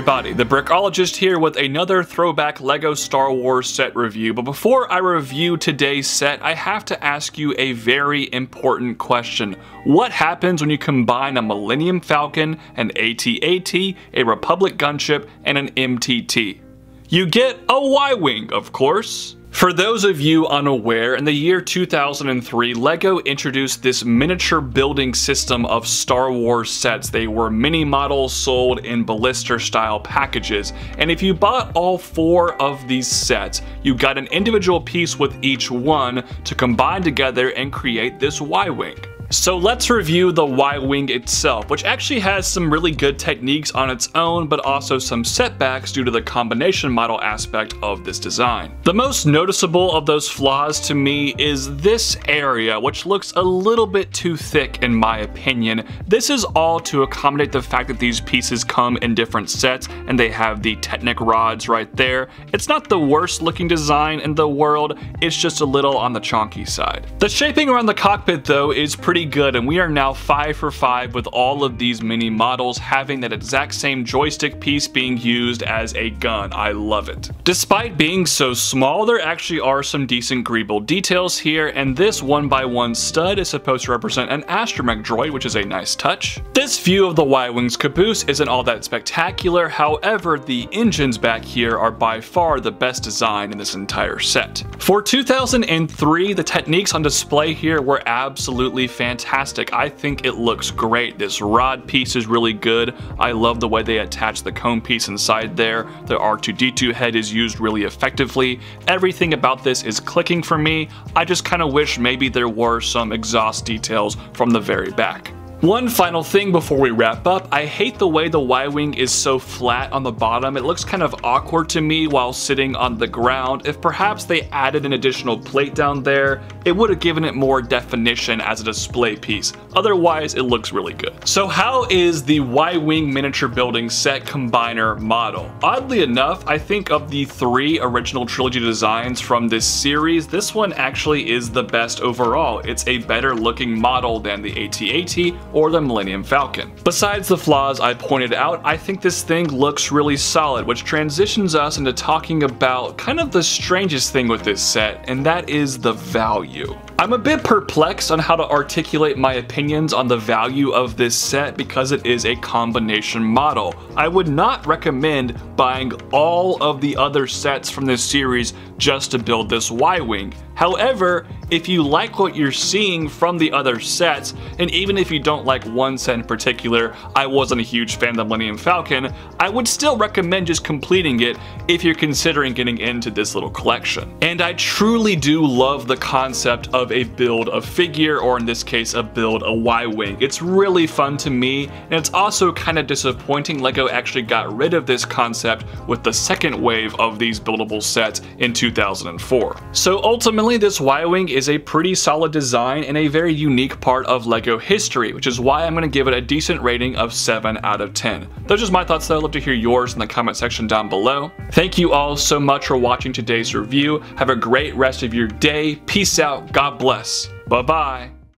everybody, the Brickologist here with another throwback LEGO Star Wars set review. But before I review today's set, I have to ask you a very important question. What happens when you combine a Millennium Falcon, an AT-AT, a Republic Gunship, and an MTT? You get a Y-Wing, of course. For those of you unaware, in the year 2003, LEGO introduced this miniature building system of Star Wars sets. They were mini models sold in blister style packages, and if you bought all 4 of these sets, you got an individual piece with each one to combine together and create this Y-Wing. So let's review the Y-Wing itself, which actually has some really good techniques on its own, but also some setbacks due to the combination model aspect of this design. The most noticeable of those flaws to me is this area, which looks a little bit too thick in my opinion. This is all to accommodate the fact that these pieces come in different sets and they have the Technic rods right there. It's not the worst looking design in the world, it's just a little on the chonky side. The shaping around the cockpit though is pretty good, and we are now 5 for 5 with all of these mini models having that exact same joystick piece being used as a gun. I love it. Despite being so small, there actually are some decent greeble details here, and this 1x1 stud is supposed to represent an astromech droid, which is a nice touch. This view of the Y-Wing's caboose isn't all that spectacular, however, the engines back here are by far the best design in this entire set. For 2003, the techniques on display here were absolutely fantastic. I think it looks great. This rod piece is really good. I love the way they attach the cone piece inside there. The R2-D2 head is used really effectively. Everything about this is clicking for me. I just kind of wish maybe there were some exhaust details from the very back. One final thing before we wrap up, I hate the way the Y-Wing is so flat on the bottom. It looks kind of awkward to me while sitting on the ground. If perhaps they added an additional plate down there, it would have given it more definition as a display piece. Otherwise, it looks really good. So how is the Y-Wing miniature building set combiner model? Oddly enough, I think of the 3 original trilogy designs from this series, this one actually is the best overall. It's a better looking model than the AT-AT or the Millennium Falcon. Besides the flaws I pointed out, I think this thing looks really solid, which transitions us into talking about kind of the strangest thing with this set, and that is the value. I'm a bit perplexed on how to articulate my opinions on the value of this set because it is a combination model. I would not recommend buying all of the other sets from this series just to build this Y-Wing. However, if you like what you're seeing from the other sets, and even if you don't like one set in particular, I wasn't a huge fan of the Millennium Falcon, I would still recommend just completing it if you're considering getting into this little collection. And I truly do love the concept of a build a figure, or in this case, a build a Y-Wing. It's really fun to me, and it's also kind of disappointing LEGO actually got rid of this concept with the second wave of these buildable sets in 2004. So ultimately, this Y-Wing is a pretty solid design and a very unique part of LEGO history, which is why I'm going to give it a decent rating of 7 out of 10. Those are just my thoughts though. I'd love to hear yours in the comment section down below. Thank you all so much for watching today's review. Have a great rest of your day. Peace out. God bless. Bye-bye.